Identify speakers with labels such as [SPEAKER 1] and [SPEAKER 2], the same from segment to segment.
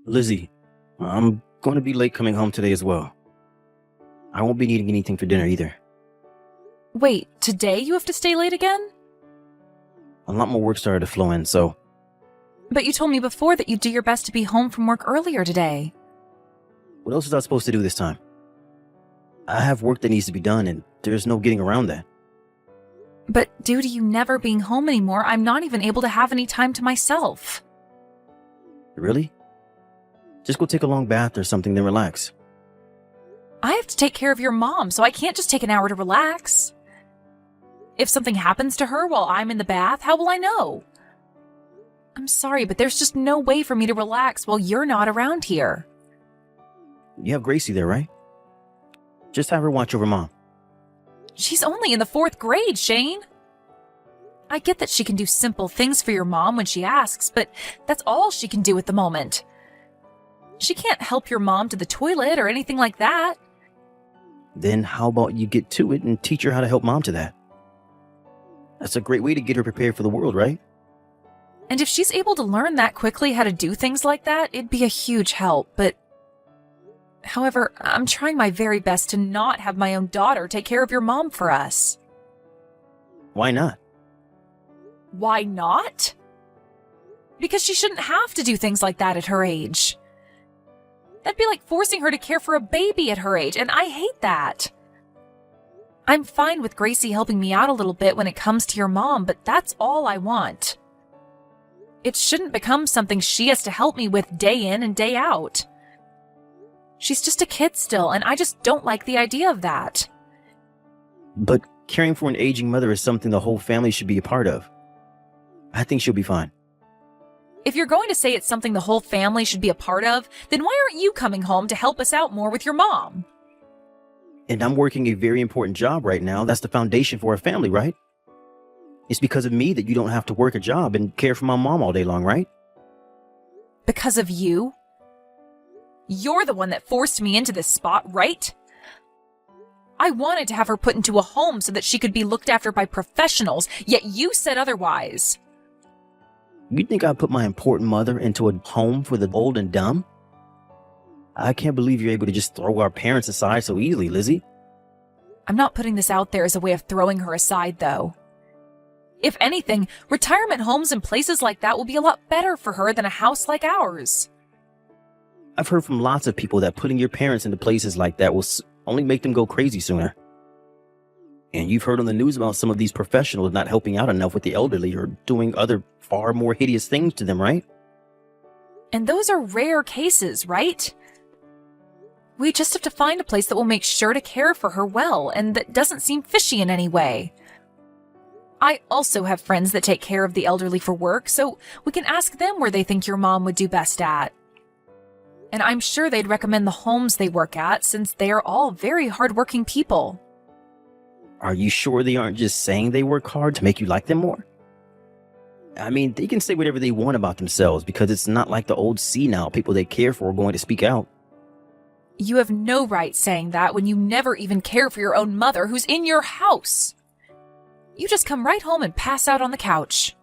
[SPEAKER 1] Lizzie, I'm going to be late coming home today as well. I won't be needing anything for dinner either.
[SPEAKER 2] Wait, today you have to stay late again?
[SPEAKER 1] A lot more work started to flow in, so
[SPEAKER 2] But you told me before that you'd do your best to be home from work earlier today.
[SPEAKER 1] what else was I supposed to do this time? I have work that needs to be done, and there's no getting around that.
[SPEAKER 2] But due to you never being home anymore, I'm not even able to have any time to myself.
[SPEAKER 1] Really? Just go take a long bath or something, then relax.
[SPEAKER 2] I have to take care of your mom, so I can't just take an hour to relax. If something happens to her while I'm in the bath, how will I know? I'm sorry, but there's just no way for me to relax while you're not around here.
[SPEAKER 1] You have Gracie there, right? Just have her watch over Mom.
[SPEAKER 2] She's only in the 4th grade, Shane. I get that she can do simple things for your mom when she asks, but that's all she can do at the moment. She can't help your mom to the toilet or anything like that.
[SPEAKER 1] Then how about you get to it and teach her how to help Mom to that? That's a great way to get her prepared for the world, right?
[SPEAKER 2] And if she's able to learn that quickly how to do things like that, it'd be a huge help, but... However, I'm trying my very best to not have my own daughter take care of your mom for us.
[SPEAKER 1] Why not?
[SPEAKER 2] Why not? Because she shouldn't have to do things like that at her age. That'd be like forcing her to care for a baby at her age, and I hate that. I'm fine with Gracie helping me out a little bit when it comes to your mom, but that's all I want. It shouldn't become something she has to help me with day in and day out. She's just a kid still, and I just don't like the idea of that.
[SPEAKER 1] But caring for an aging mother is something the whole family should be a part of. I think she'll be fine.
[SPEAKER 2] If you're going to say it's something the whole family should be a part of, then why aren't you coming home to help us out more with your mom?
[SPEAKER 1] And I'm working a very important job right now. That's the foundation for our family, right? It's because of me that you don't have to work a job and care for my mom all day long, right?
[SPEAKER 2] Because of you? You're the one that forced me into this spot, right? I wanted to have her put into a home so that she could be looked after by professionals, yet you said otherwise.
[SPEAKER 1] You think I put my important mother into a home for the old and dumb? I can't believe you're able to just throw our parents aside so easily, Lizzie.
[SPEAKER 2] I'm not putting this out there as a way of throwing her aside, though. If anything, retirement homes and places like that will be a lot better for her than a house like ours.
[SPEAKER 1] I've heard from lots of people that putting your parents into places like that will only make them go crazy sooner. And you've heard on the news about some of these professionals not helping out enough with the elderly or doing other far more hideous things to them, right?
[SPEAKER 2] And those are rare cases, right? We just have to find a place that will make sure to care for her well and that doesn't seem fishy in any way. I also have friends that take care of the elderly for work, so we can ask them where they think your mom would do best at. And I'm sure they'd recommend the homes they work at since they are all very hardworking people.
[SPEAKER 1] Are you sure they aren't just saying they work hard to make you like them more? I mean, they can say whatever they want about themselves because it's not like the old senile people they care for are going to speak out.
[SPEAKER 2] You have no right saying that when you never even care for your own mother who's in your house. You just come right home and pass out on the couch.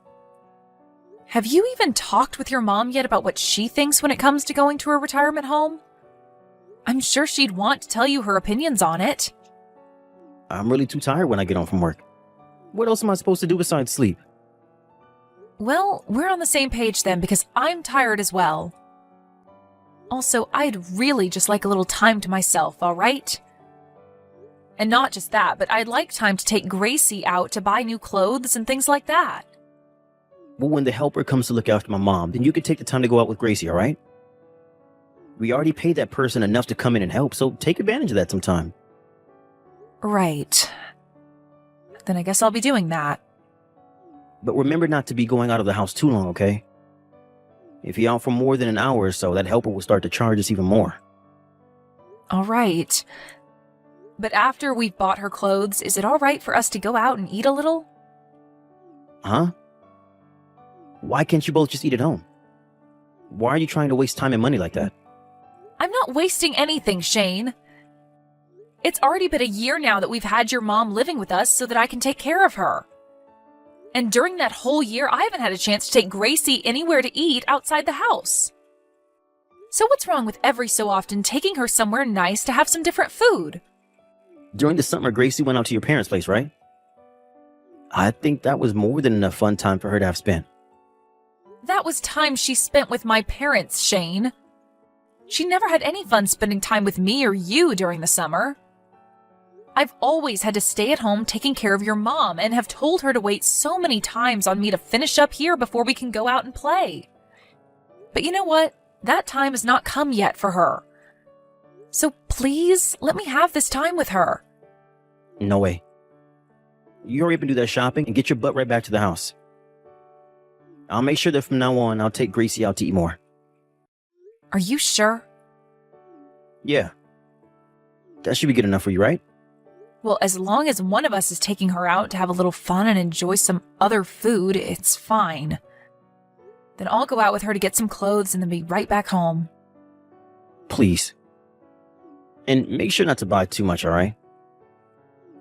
[SPEAKER 2] Have you even talked with your mom yet about what she thinks when it comes to going to a retirement home? I'm sure she'd want to tell you her opinions on it.
[SPEAKER 1] I'm really too tired when I get home from work. What else am I supposed to do besides sleep?
[SPEAKER 2] Well, we're on the same page then because I'm tired as well. Also, I'd really just like a little time to myself, all right? And not just that, but I'd like time to take Gracie out to buy new clothes and things like that.
[SPEAKER 1] Well, when the helper comes to look after my mom, then you can take the time to go out with Gracie, all right? We already paid that person enough to come in and help, so take advantage of that sometime.
[SPEAKER 2] Right. Then I guess I'll be doing that.
[SPEAKER 1] But remember not to be going out of the house too long, okay? If you're out for more than an hour or so, that helper will start to charge us even more.
[SPEAKER 2] All right. But after we've bought her clothes, is it all right for us to go out and eat a little?
[SPEAKER 1] Huh? Why can't you both just eat at home? Why are you trying to waste time and money like that?
[SPEAKER 2] I'm not wasting anything, Shane. It's already been a year now that we've had your mom living with us so that I can take care of her. And during that whole year, I haven't had a chance to take Gracie anywhere to eat outside the house. So what's wrong with every so often taking her somewhere nice to have some different food?
[SPEAKER 1] During the summer, Gracie went out to your parents' place, right? I think that was more than enough fun time for her to have spent.
[SPEAKER 2] That was time she spent with my parents, Shane. She never had any fun spending time with me or you during the summer. I've always had to stay at home taking care of your mom and have told her to wait so many times on me to finish up here before we can go out and play. But you know what? That time has not come yet for her. So please, let me have this time with her.
[SPEAKER 1] No way. You hurry up and do that shopping and get your butt right back to the house. I'll make sure that from now on, I'll take Gracie out to eat more.
[SPEAKER 2] Are you sure?
[SPEAKER 1] Yeah. That should be good enough for you, right?
[SPEAKER 2] Well, as long as one of us is taking her out to have a little fun and enjoy some other food, it's fine. Then I'll go out with her to get some clothes and then be right back home.
[SPEAKER 1] Please. And make sure not to buy too much, all right?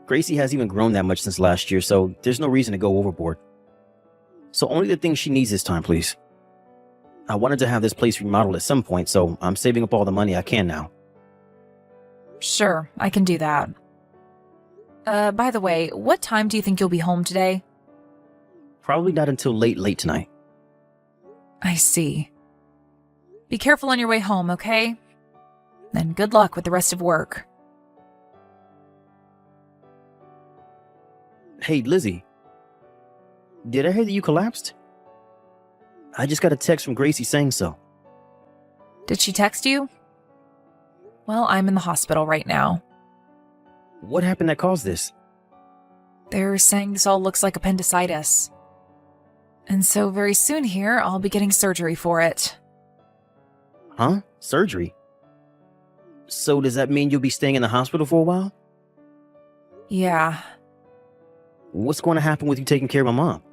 [SPEAKER 1] Gracie hasn't even grown that much since last year, so there's no reason to go overboard. So only the things she needs this time, please. I wanted to have this place remodeled at some point, so I'm saving up all the money I can now.
[SPEAKER 2] Sure, I can do that. By the way, what time do you think you'll be home today?
[SPEAKER 1] Probably not until late tonight.
[SPEAKER 2] I see. Be careful on your way home, okay? And good luck with the rest of work.
[SPEAKER 1] Hey, Lizzie. Did I hear that you collapsed? I just got a text from Gracie saying so.
[SPEAKER 2] Did she text you? Well, I'm in the hospital right now.
[SPEAKER 1] What happened that caused this?
[SPEAKER 2] They're saying this all looks like appendicitis. And so very soon here, I'll be getting surgery for it.
[SPEAKER 1] Huh? Surgery? So does that mean you'll be staying in the hospital for a while?
[SPEAKER 2] Yeah.
[SPEAKER 1] What's going to happen with you taking care of my mom?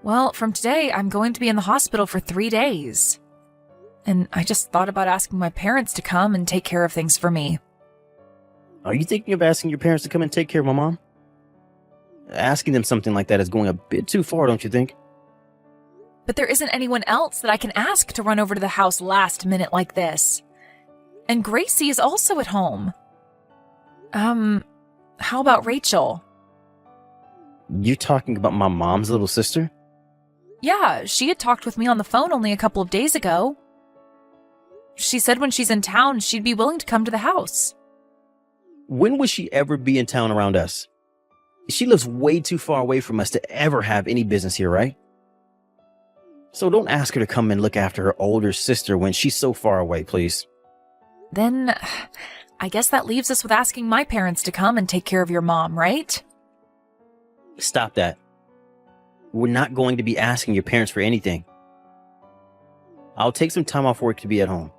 [SPEAKER 2] Well, from today, I'm going to be in the hospital for 3 days. And I just thought about asking my parents to come and take care of things for me.
[SPEAKER 1] Are you thinking of asking your parents to come and take care of my mom? Asking them something like that is going a bit too far, don't you think?
[SPEAKER 2] But there isn't anyone else that I can ask to run over to the house last minute like this. And Gracie is also at home. How about Rachel?
[SPEAKER 1] You're talking about my mom's little sister?
[SPEAKER 2] Yeah, she had talked with me on the phone only a couple of days ago. She said when she's in town, she'd be willing to come to the house.
[SPEAKER 1] When would she ever be in town around us? She lives way too far away from us to ever have any business here, right? So don't ask her to come and look after her older sister when she's so far away, please.
[SPEAKER 2] Then, I guess that leaves us with asking my parents to come and take care of your mom, right?
[SPEAKER 1] Stop that. We're not going to be asking your parents for anything. I'll take some time off work to be at home.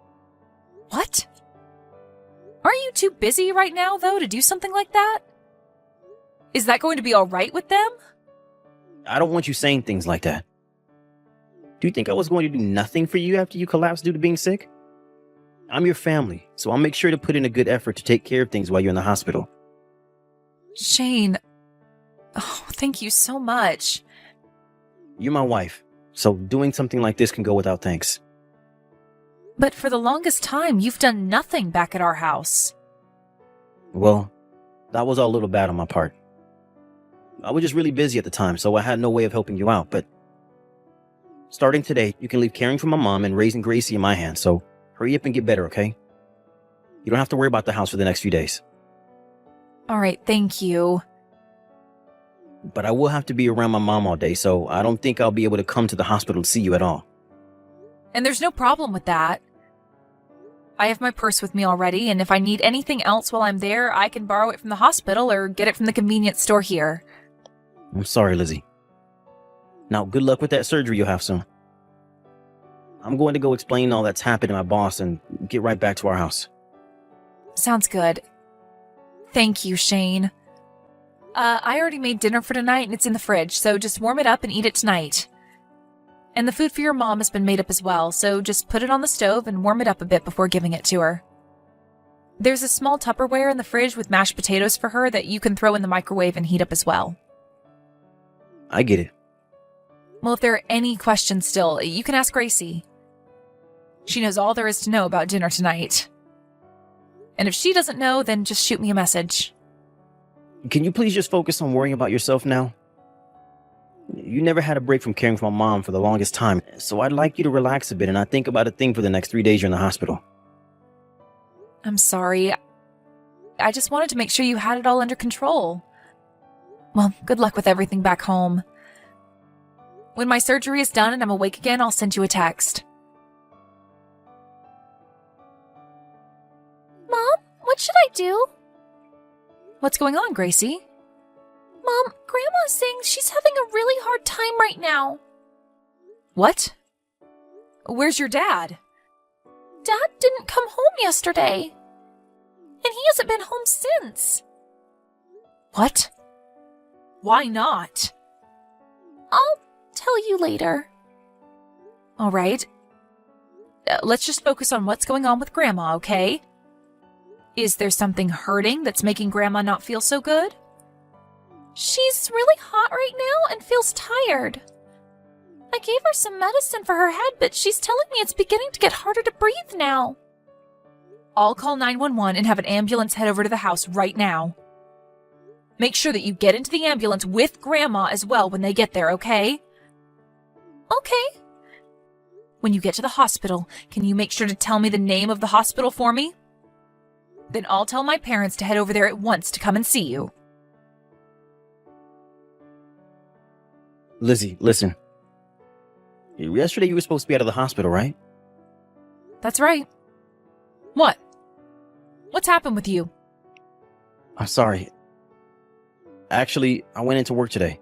[SPEAKER 2] What? Aren't you too busy right now, though, to do something like that? Is that going to be all right with them?
[SPEAKER 1] I don't want you saying things like that. Do you think I was going to do nothing for you after you collapsed due to being sick? I'm your family, so I'll make sure to put in a good effort to take care of things while you're in the hospital.
[SPEAKER 2] Shane. Oh, thank you so much.
[SPEAKER 1] You're my wife, so doing something like this can go without thanks.
[SPEAKER 2] But for the longest time, you've done nothing back at our house.
[SPEAKER 1] Well, that was all a little bad on my part. I was just really busy at the time, so I had no way of helping you out, but starting today, you can leave caring for my mom and raising Gracie in my hands, so hurry up and get better, okay? You don't have to worry about the house for the next few days.
[SPEAKER 2] All right, thank you.
[SPEAKER 1] But I will have to be around my mom all day, so I don't think I'll be able to come to the hospital to see you at all.
[SPEAKER 2] And there's no problem with that. I have my purse with me already, and if I need anything else while I'm there, I can borrow it from the hospital or get it from the convenience store here.
[SPEAKER 1] I'm sorry, Lizzie. Now, good luck with that surgery you'll have soon. I'm going to go explain all that's happened to my boss and get right back to our house.
[SPEAKER 2] Sounds good. Thank you, Shane. I already made dinner for tonight and it's in the fridge, so just warm it up and eat it tonight. And the food for your mom has been made up as well, so just put it on the stove and warm it up a bit before giving it to her. There's a small Tupperware in the fridge with mashed potatoes for her that you can throw in the microwave and heat up as well.
[SPEAKER 1] I get it.
[SPEAKER 2] Well, if there are any questions still, you can ask Gracie. She knows all there is to know about dinner tonight. And if she doesn't know, then just shoot me a message.
[SPEAKER 1] Can you please just focus on worrying about yourself now? You never had a break from caring for my mom for the longest time, so I'd like you to relax a bit and not think about a thing for the next 3 days you're in the hospital.
[SPEAKER 2] I'm sorry. I just wanted to make sure you had it all under control. Well, good luck with everything back home. When my surgery is done and I'm awake again, I'll send you a text.
[SPEAKER 3] Mom, what should I do?
[SPEAKER 2] What's going on, Gracie?
[SPEAKER 3] Mom, Grandma's saying she's having a really hard time right now.
[SPEAKER 2] What? Where's your dad?
[SPEAKER 3] Dad didn't come home yesterday. And he hasn't been home since.
[SPEAKER 2] What? Why not?
[SPEAKER 3] I'll tell you later.
[SPEAKER 2] All right. Let's just focus on what's going on with Grandma, okay? Is there something hurting that's making Grandma not feel so good?
[SPEAKER 3] She's really hot right now and feels tired. I gave her some medicine for her head, but she's telling me it's beginning to get harder to breathe now.
[SPEAKER 2] I'll call 911 and have an ambulance head over to the house right now. Make sure that you get into the ambulance with Grandma as well when they get there, okay?
[SPEAKER 3] Okay.
[SPEAKER 2] When you get to the hospital, can you make sure to tell me the name of the hospital for me? Then I'll tell my parents to head over there at once to come and see you.
[SPEAKER 1] Lizzie, listen. Yesterday you were supposed to be out of the hospital, right?
[SPEAKER 2] That's right. What? What's happened with you?
[SPEAKER 1] I'm sorry. Actually, I went into work today.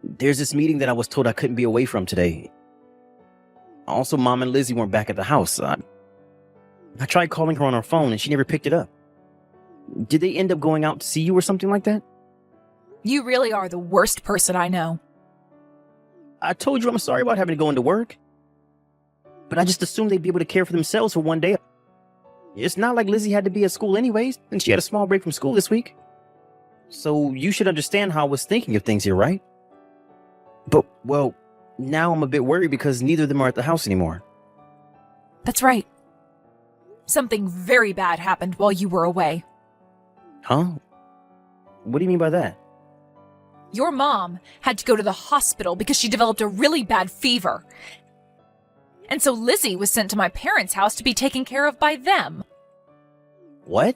[SPEAKER 1] There's this meeting that I was told I couldn't be away from today. Also, Mom and Lizzie weren't back at the house. I tried calling her on her phone and she never picked it up. Did they end up going out to see you or something like that?
[SPEAKER 2] You really are the worst person I know.
[SPEAKER 1] I told you I'm sorry about having to go into work. But I just assumed they'd be able to care for themselves for one day. It's not like Lizzie had to be at school anyways, and she had a small break from school this week. So you should understand how I was thinking of things here, right? But, well, now I'm a bit worried because neither of them are at the house anymore.
[SPEAKER 2] That's right. Something very bad happened while you were away.
[SPEAKER 1] Huh? What do you mean by that?
[SPEAKER 2] Your mom had to go to the hospital because she developed a really bad fever. And so Lizzie was sent to my parents' house to be taken care of by them.
[SPEAKER 1] What?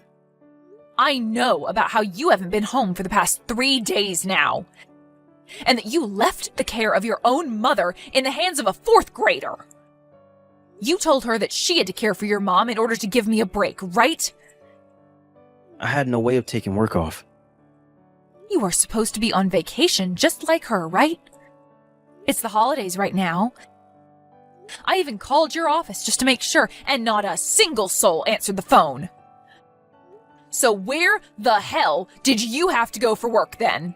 [SPEAKER 2] I know about how you haven't been home for the past 3 days now. And that you left the care of your own mother in the hands of a 4th grader. You told her that she had to care for your mom in order to give me a break, right?
[SPEAKER 1] I had no way of taking work off.
[SPEAKER 2] You are supposed to be on vacation just like her, right? It's the holidays right now. I even called your office just to make sure, and not a single soul answered the phone. So where the hell did you have to go for work then?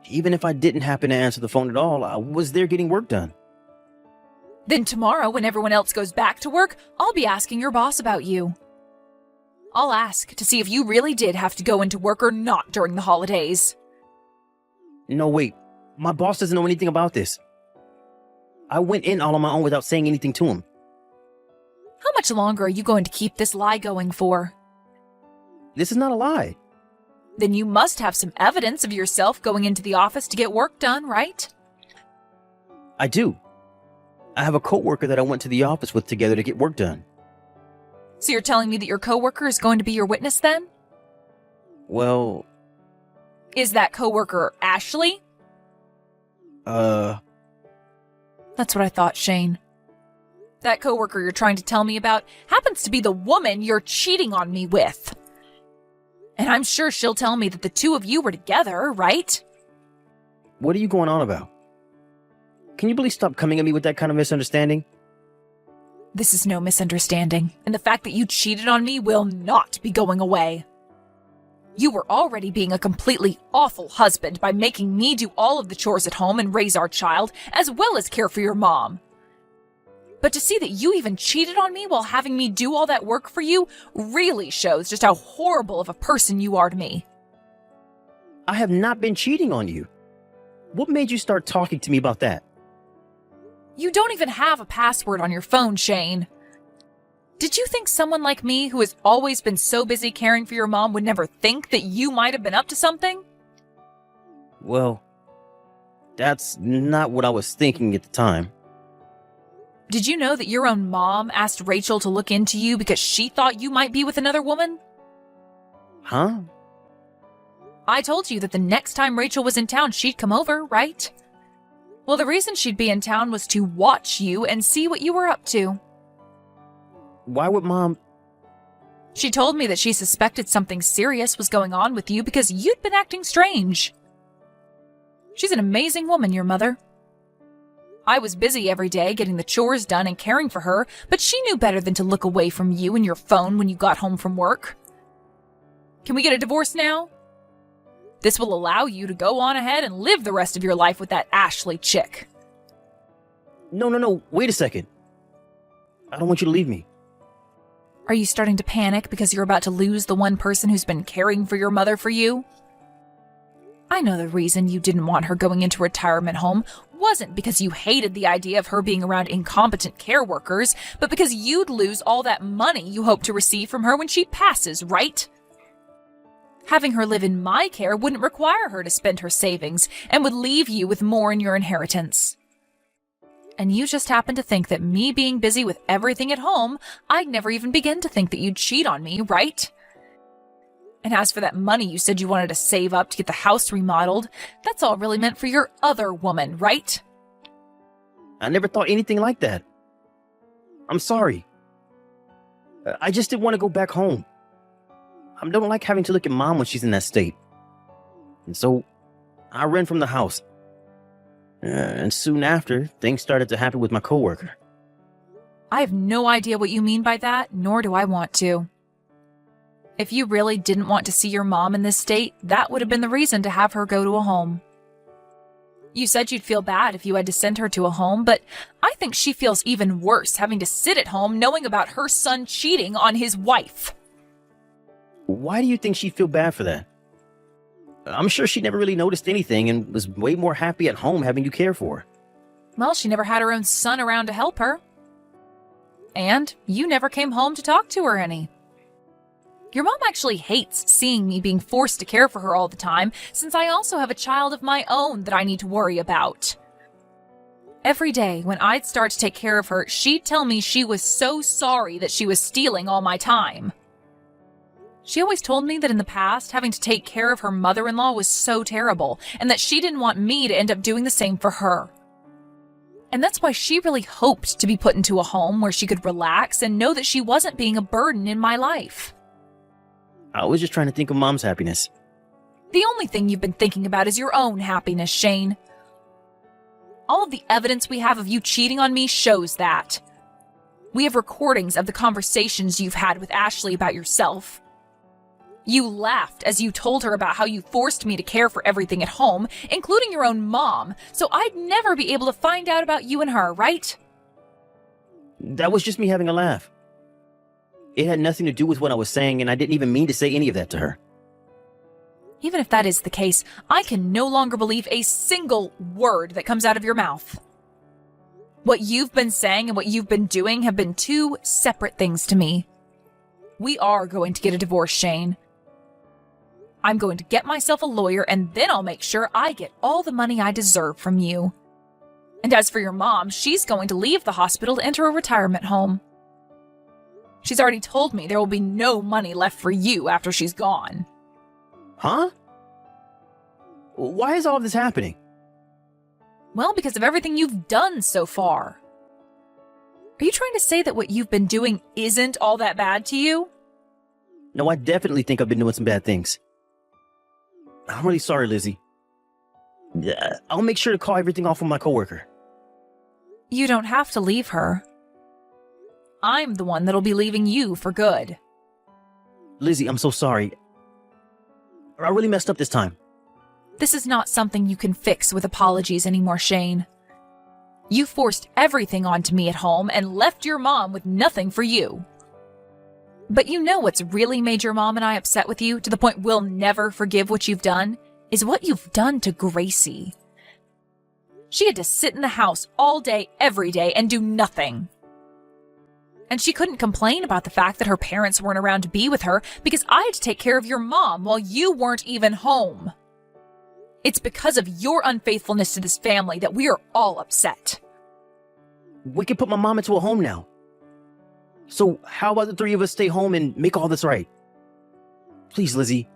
[SPEAKER 1] Even if I didn't happen to answer the phone at all, I was there getting work done.
[SPEAKER 2] Then tomorrow, when everyone else goes back to work, I'll be asking your boss about you. I'll ask to see if you really did have to go into work or not during the holidays.
[SPEAKER 1] No, wait. My boss doesn't know anything about this. I went in all on my own without saying anything to him.
[SPEAKER 2] How much longer are you going to keep this lie going for?
[SPEAKER 1] This is not a lie.
[SPEAKER 2] Then you must have some evidence of yourself going into the office to get work done, right?
[SPEAKER 1] I do. I have a coworker that I went to the office with together to get work done.
[SPEAKER 2] So you're telling me that your coworker is going to be your witness then?
[SPEAKER 1] Well...
[SPEAKER 2] Is that coworker Ashley?
[SPEAKER 1] That's
[SPEAKER 2] what I thought, Shane. That coworker you're trying to tell me about happens to be the woman you're cheating on me with. And I'm sure she'll tell me that the two of you were together, right?
[SPEAKER 1] What are you going on about? Can you please stop coming at me with that kind of misunderstanding?
[SPEAKER 2] This is no misunderstanding, and the fact that you cheated on me will not be going away. You were already being a completely awful husband by making me do all of the chores at home and raise our child, as well as care for your mom. But to see that you even cheated on me while having me do all that work for you really shows just how horrible of a person you are to me.
[SPEAKER 1] I have not been cheating on you. What made you start talking to me about that?
[SPEAKER 2] You don't even have a password on your phone, Shane. Did you think someone like me, who has always been so busy caring for your mom, would never think that you might have been up to something?
[SPEAKER 1] Well, that's not what I was thinking at the time.
[SPEAKER 2] Did you know that your own mom asked Rachel to look into you because she thought you might be with another woman?
[SPEAKER 1] Huh?
[SPEAKER 2] I told you that the next time Rachel was in town, she'd come over, right? Well, the reason she'd be in town was to watch you and see what you were up to.
[SPEAKER 1] Why would Mom...
[SPEAKER 2] She told me that she suspected something serious was going on with you because you'd been acting strange. She's an amazing woman, your mother. I was busy every day getting the chores done and caring for her, but she knew better than to look away from you and your phone when you got home from work. Can we get a divorce now? This will allow you to go on ahead and live the rest of your life with that Ashley chick.
[SPEAKER 1] No, wait a second. I don't want you to leave me.
[SPEAKER 2] Are you starting to panic because you're about to lose the one person who's been caring for your mother for you? I know the reason you didn't want her going into a retirement home wasn't because you hated the idea of her being around incompetent care workers, but because you'd lose all that money you hope to receive from her when she passes, right? Having her live in my care wouldn't require her to spend her savings and would leave you with more in your inheritance. And you just happen to think that me being busy with everything at home, I'd never even begin to think that you'd cheat on me, right? And as for that money you said you wanted to save up to get the house remodeled, that's all really meant for your other woman, right?
[SPEAKER 1] I never thought anything like that. I'm sorry. I just didn't want to go back home. I don't like having to look at Mom when she's in that state. And so, I ran from the house. And soon after, things started to happen with my coworker.
[SPEAKER 2] I have no idea what you mean by that, nor do I want to. If you really didn't want to see your mom in this state, that would have been the reason to have her go to a home. You said you'd feel bad if you had to send her to a home, but I think she feels even worse having to sit at home knowing about her son cheating on his wife.
[SPEAKER 1] Why do you think she'd feel bad for that? I'm sure she never really noticed anything and was way more happy at home having you care for her.
[SPEAKER 2] Well, she never had her own son around to help her. And you never came home to talk to her any. Your mom actually hates seeing me being forced to care for her all the time, since I also have a child of my own that I need to worry about. Every day, when I'd start to take care of her, she'd tell me she was so sorry that she was stealing all my time. She always told me that in the past, having to take care of her mother-in-law was so terrible, and that she didn't want me to end up doing the same for her. And that's why she really hoped to be put into a home where she could relax and know that she wasn't being a burden in my life.
[SPEAKER 1] I was just trying to think of Mom's happiness.
[SPEAKER 2] The only thing you've been thinking about is your own happiness, Shane. All of the evidence we have of you cheating on me shows that. We have recordings of the conversations you've had with Ashley about yourself. You laughed as you told her about how you forced me to care for everything at home, including your own mom, so I'd never be able to find out about you and her, right?
[SPEAKER 1] That was just me having a laugh. It had nothing to do with what I was saying, and I didn't even mean to say any of that to her.
[SPEAKER 2] Even if that is the case, I can no longer believe a single word that comes out of your mouth. What you've been saying and what you've been doing have been two separate things to me. We are going to get a divorce, Shane. I'm going to get myself a lawyer, and then I'll make sure I get all the money I deserve from you. And as for your mom, she's going to leave the hospital to enter a retirement home. She's already told me there will be no money left for you after she's gone.
[SPEAKER 1] Huh? Why is all this happening?
[SPEAKER 2] Well, because of everything you've done so far. Are you trying to say that what you've been doing isn't all that bad to you?
[SPEAKER 1] No, I definitely think I've been doing some bad things. I'm really sorry, Lizzie. I'll make sure to call everything off with my coworker.
[SPEAKER 2] You don't have to leave her. I'm the one that'll be leaving you for good.
[SPEAKER 1] Lizzie, I'm so sorry. I really messed up this time.
[SPEAKER 2] This is not something you can fix with apologies anymore, Shane. You forced everything onto me at home and left your mom with nothing for you. But you know what's really made your mom and I upset with you to the point we'll never forgive what you've done? Is what you've done to Gracie. She had to sit in the house all day, every day, and do nothing. And she couldn't complain about the fact that her parents weren't around to be with her because I had to take care of your mom while you weren't even home. It's because of your unfaithfulness to this family that we are all upset.
[SPEAKER 1] We can put my mom into a home now. So how about the three of us stay home and make all this right? Please, Lizzie.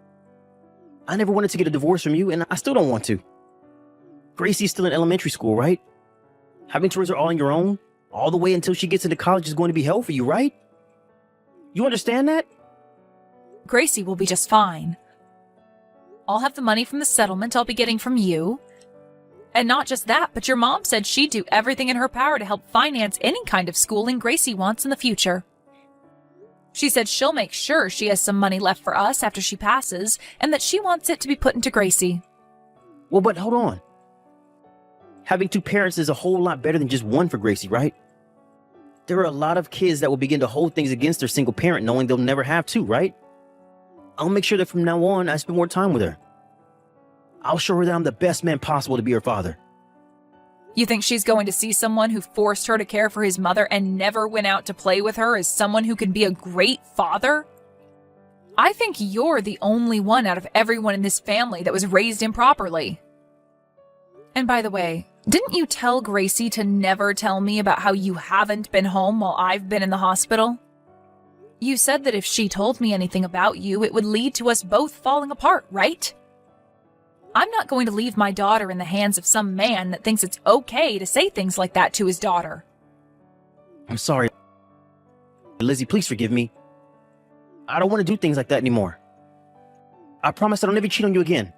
[SPEAKER 1] I never wanted to get a divorce from you, and I still don't want to. Gracie's still in elementary school, right? Having to raise her all on your own, all the way until she gets into college is going to be hell for you, right? You understand that?
[SPEAKER 2] Gracie will be just fine. I'll have the money from the settlement I'll be getting from you. And not just that, but your mom said she'd do everything in her power to help finance any kind of schooling Gracie wants in the future. She said she'll make sure she has some money left for us after she passes, and that she wants it to be put into Gracie.
[SPEAKER 1] Well, but hold on. Having two parents is a whole lot better than just one for Gracie, right? There are a lot of kids that will begin to hold things against their single parent knowing they'll never have two, right? I'll make sure that from now on I spend more time with her. I'll show her that I'm the best man possible to be her father.
[SPEAKER 2] You think she's going to see someone who forced her to care for his mother and never went out to play with her as someone who can be a great father? I think you're the only one out of everyone in this family that was raised improperly. And by the way, didn't you tell Gracie to never tell me about how you haven't been home while I've been in the hospital? You said that if she told me anything about you, it would lead to us both falling apart, right? I'm not going to leave my daughter in the hands of some man that thinks it's okay to say things like that to his daughter.
[SPEAKER 1] I'm sorry. Lizzie, please forgive me. I don't want to do things like that anymore. I promise that I'll never cheat on you again.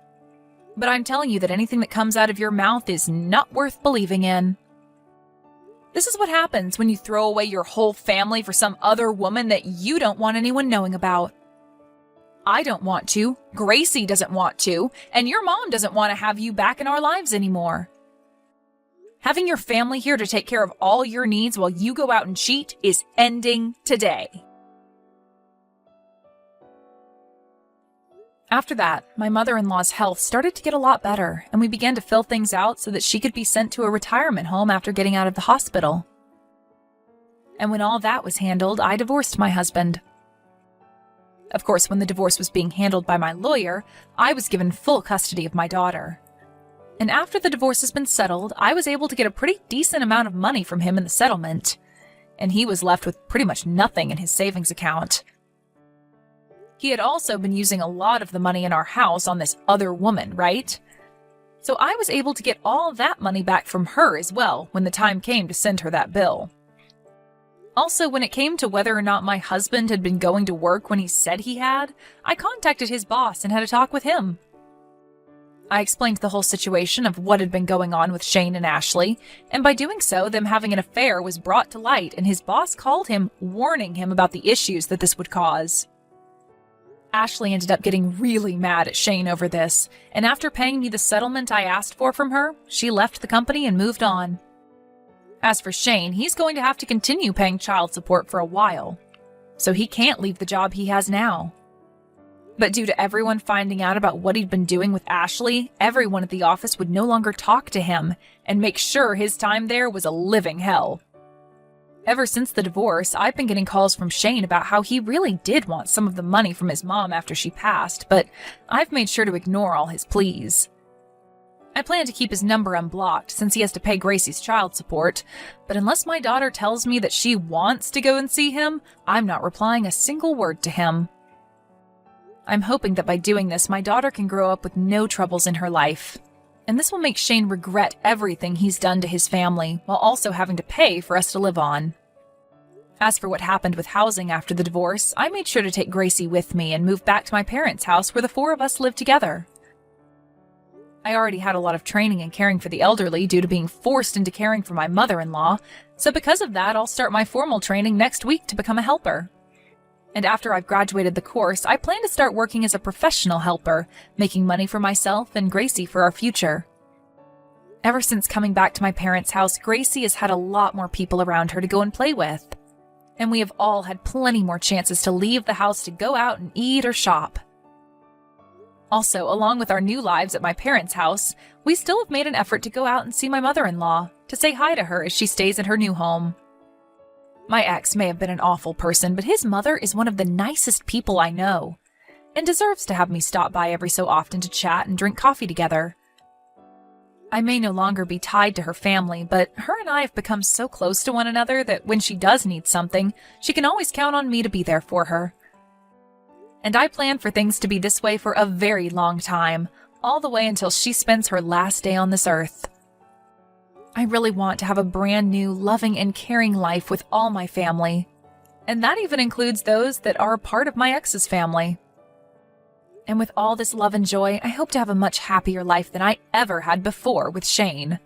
[SPEAKER 2] But I'm telling you that anything that comes out of your mouth is not worth believing in. This is what happens when you throw away your whole family for some other woman that you don't want anyone knowing about. I don't want to, Gracie doesn't want to, and your mom doesn't want to have you back in our lives anymore. Having your family here to take care of all your needs while you go out and cheat is ending today. After that, my mother-in-law's health started to get a lot better, and we began to fill things out so that she could be sent to a retirement home after getting out of the hospital. And when all that was handled, I divorced my husband. Of course, when the divorce was being handled by my lawyer, I was given full custody of my daughter. And after the divorce has been settled, I was able to get a pretty decent amount of money from him in the settlement, and he was left with pretty much nothing in his savings account. He had also been using a lot of the money in our house on this other woman, right? So I was able to get all that money back from her as well when the time came to send her that bill. Also, when it came to whether or not my husband had been going to work when he said he had, I contacted his boss and had a talk with him. I explained the whole situation of what had been going on with Shane and Ashley, and by doing so, them having an affair was brought to light, and his boss called him, warning him about the issues that this would cause. Ashley ended up getting really mad at Shane over this, and after paying me the settlement I asked for from her, she left the company and moved on. As for Shane, he's going to have to continue paying child support for a while, so he can't leave the job he has now. But due to everyone finding out about what he'd been doing with Ashley, everyone at the office would no longer talk to him and make sure his time there was a living hell. Ever since the divorce, I've been getting calls from Shane about how he really did want some of the money from his mom after she passed, but I've made sure to ignore all his pleas. I plan to keep his number unblocked since he has to pay Gracie's child support, but unless my daughter tells me that she wants to go and see him, I'm not replying a single word to him. I'm hoping that by doing this, my daughter can grow up with no troubles in her life. And this will make Shane regret everything he's done to his family, while also having to pay for us to live on. As for what happened with housing after the divorce, I made sure to take Gracie with me and move back to my parents' house where the four of us lived together. I already had a lot of training in caring for the elderly due to being forced into caring for my mother-in-law, so because of that, I'll start my formal training next week to become a helper. And after I've graduated the course, I plan to start working as a professional helper, making money for myself and Gracie for our future. Ever since coming back to my parents' house, Gracie has had a lot more people around her to go and play with. And we have all had plenty more chances to leave the house to go out and eat or shop. Also, along with our new lives at my parents' house, we still have made an effort to go out and see my mother-in-law, to say hi to her as she stays in her new home. My ex may have been an awful person, but his mother is one of the nicest people I know, and deserves to have me stop by every so often to chat and drink coffee together. I may no longer be tied to her family, but her and I have become so close to one another that when she does need something, she can always count on me to be there for her. And I plan for things to be this way for a very long time, all the way until she spends her last day on this earth. I really want to have a brand new, loving and caring life with all my family, and that even includes those that are a part of my ex's family. And with all this love and joy, I hope to have a much happier life than I ever had before with Shane.